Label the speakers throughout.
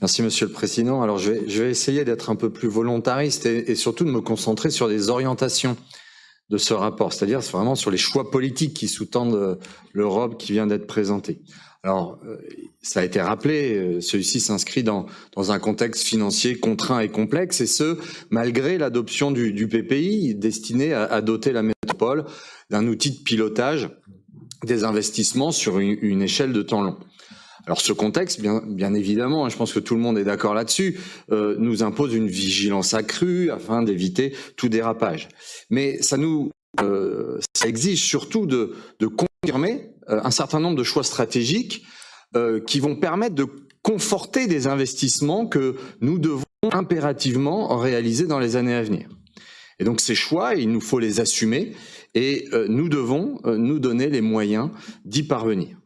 Speaker 1: Merci Monsieur le Président. Alors je vais essayer d'être un peu plus volontariste et surtout de me concentrer sur les orientations de ce rapport, c'est-à-dire vraiment sur les choix politiques qui sous-tendent l'Europe qui vient d'être présentée. Alors, ça a été rappelé, celui-ci s'inscrit dans un contexte financier contraint et complexe, et ce, malgré l'adoption du PPI destiné à doter la métropole d'un outil de pilotage des investissements sur une échelle de temps long. Alors ce contexte, bien évidemment, je pense que tout le monde est d'accord là-dessus, nous impose une vigilance accrue afin d'éviter tout dérapage. Mais ça exige surtout de confirmer un certain nombre de choix stratégiques qui vont permettre de conforter des investissements que nous devons impérativement réaliser dans les années à venir. Et donc ces choix, il nous faut les assumer et nous devons nous donner les moyens d'y parvenir.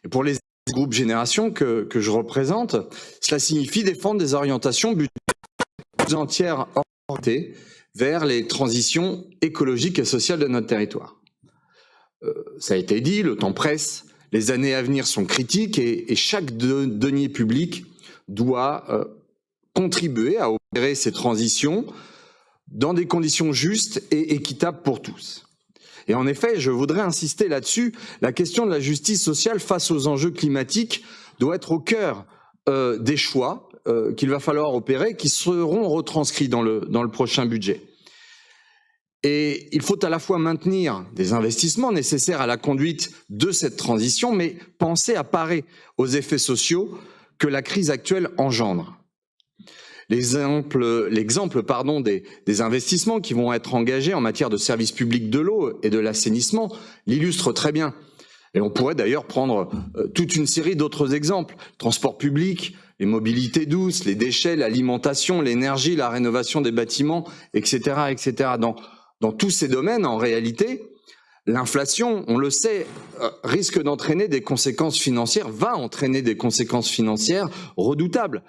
Speaker 1: Et pour les groupes génération que je représente, cela signifie défendre des orientations budgétaires entières orientées vers les transitions écologiques et sociales de notre territoire. Ça a été dit, le temps presse, les années à venir sont critiques et chaque denier public doit contribuer à opérer ces transitions dans des conditions justes et équitables pour tous. Et en effet, je voudrais insister là-dessus, la question de la justice sociale face aux enjeux climatiques doit être au cœur des choix qu'il va falloir opérer, qui seront retranscrits dans le prochain budget. Et il faut à la fois maintenir des investissements nécessaires à la conduite de cette transition, mais penser à parer aux effets sociaux que la crise actuelle engendre. L'exemple des investissements qui vont être engagés en matière de services publics de l'eau et de l'assainissement l'illustre très bien. Et on pourrait d'ailleurs prendre toute une série d'autres exemples. Transport public, les mobilités douces, les déchets, l'alimentation, l'énergie, la rénovation des bâtiments, etc., etc. Dans tous ces domaines, en réalité, l'inflation, on le sait, risque d'entraîner des conséquences financières, va entraîner des conséquences financières redoutables.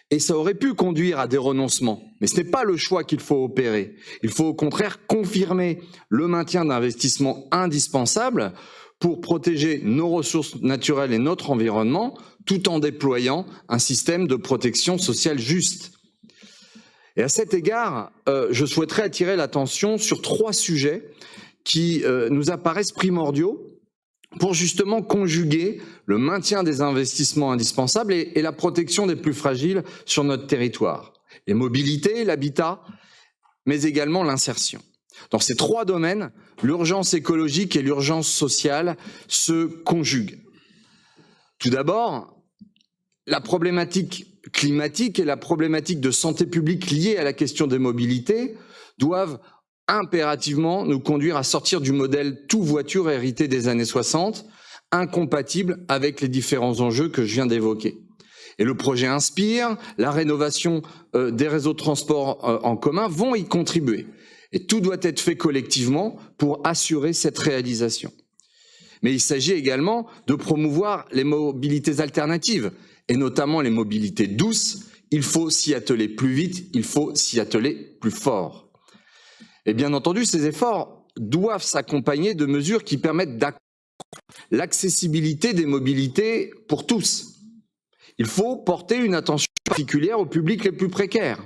Speaker 1: Et ça aurait pu conduire à des renoncements. Mais ce n'est pas le choix qu'il faut opérer. Il faut au contraire confirmer le maintien d'investissements indispensables pour protéger nos ressources naturelles et notre environnement, tout en déployant un système de protection sociale juste. Et à cet égard, je souhaiterais attirer l'attention sur 3 sujets qui nous apparaissent primordiaux pour justement conjuguer le maintien des investissements indispensables et la protection des plus fragiles sur notre territoire. Les mobilités, l'habitat, mais également l'insertion. Dans ces 3 domaines, l'urgence écologique et l'urgence sociale se conjuguent. Tout d'abord, la problématique climatique et la problématique de santé publique liée à la question des mobilités doivent impérativement nous conduire à sortir du modèle tout voiture hérité des années 60, incompatible avec les différents enjeux que je viens d'évoquer. Et le projet Inspire, la rénovation des réseaux de transport en commun vont y contribuer. Et tout doit être fait collectivement pour assurer cette réalisation. Mais il s'agit également de promouvoir les mobilités alternatives, et notamment les mobilités douces. Il faut s'y atteler plus vite, il faut s'y atteler plus fort. Et bien entendu, ces efforts doivent s'accompagner de mesures qui permettent d'accroître l'accessibilité des mobilités pour tous. Il faut porter une attention particulière aux publics les plus précaires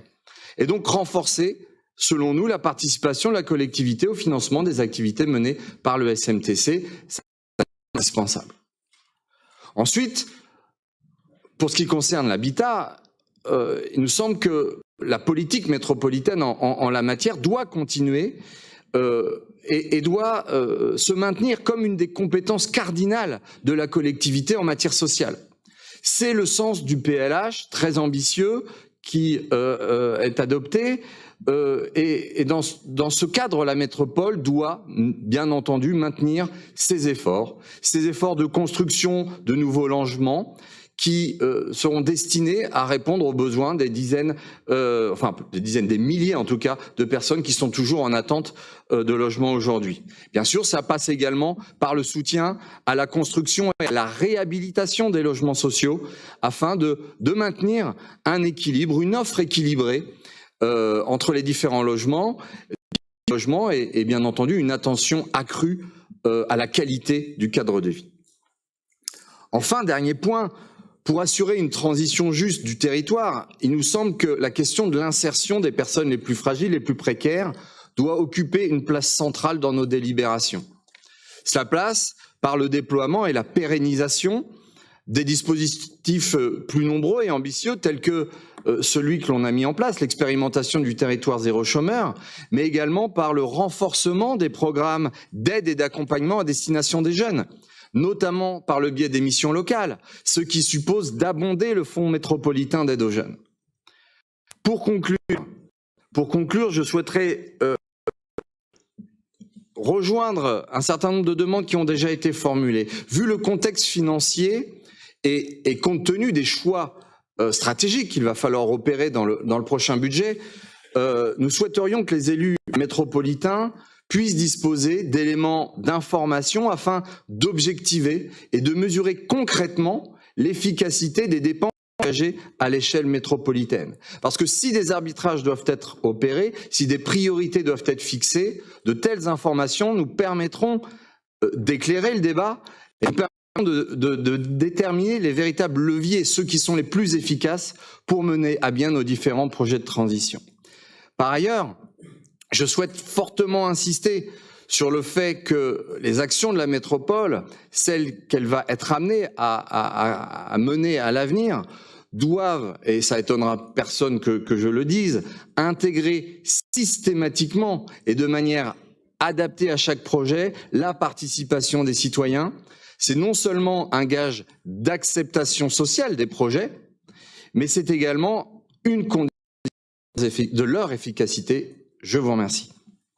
Speaker 1: et donc renforcer, selon nous, la participation de la collectivité au financement des activités menées par le SMTC. C'est indispensable. Ensuite, pour ce qui concerne l'habitat, il nous semble que la politique métropolitaine en la matière doit continuer et doit se maintenir comme une des compétences cardinales de la collectivité en matière sociale. C'est le sens du PLH, très ambitieux, qui est adopté. Et dans ce cadre, la métropole doit, bien entendu, maintenir ses efforts de construction de nouveaux logements, qui seront destinés à répondre aux besoins des milliers en tout cas, de personnes qui sont toujours en attente de logement aujourd'hui. Bien sûr, ça passe également par le soutien à la construction et à la réhabilitation des logements sociaux afin de maintenir un équilibre, une offre équilibrée entre les différents logements et bien entendu une attention accrue à la qualité du cadre de vie. Enfin, dernier point, pour assurer une transition juste du territoire, il nous semble que la question de l'insertion des personnes les plus fragiles, les plus précaires, doit occuper une place centrale dans nos délibérations. Cela passe par le déploiement et la pérennisation des dispositifs plus nombreux et ambitieux tels que celui que l'on a mis en place, l'expérimentation du territoire zéro chômeur, mais également par le renforcement des programmes d'aide et d'accompagnement à destination des jeunes, notamment par le biais des missions locales, ce qui suppose d'abonder le fonds métropolitain d'aide aux jeunes. Pour conclure, je souhaiterais rejoindre un certain nombre de demandes qui ont déjà été formulées. Vu le contexte financier et compte tenu des choix stratégiques qu'il va falloir opérer dans le prochain budget, nous souhaiterions que les élus métropolitains puissent disposer d'éléments d'information afin d'objectiver et de mesurer concrètement l'efficacité des dépenses engagées à l'échelle métropolitaine. Parce que si des arbitrages doivent être opérés, si des priorités doivent être fixées, de telles informations nous permettront d'éclairer le débat et de déterminer les véritables leviers, ceux qui sont les plus efficaces pour mener à bien nos différents projets de transition. Par ailleurs, je souhaite fortement insister sur le fait que les actions de la métropole, celles qu'elle va être amenée à mener à l'avenir, doivent, et ça étonnera personne que je le dise, intégrer systématiquement et de manière adaptée à chaque projet la participation des citoyens. C'est non seulement un gage d'acceptation sociale des projets, mais c'est également une condition de leur efficacité. Je vous remercie.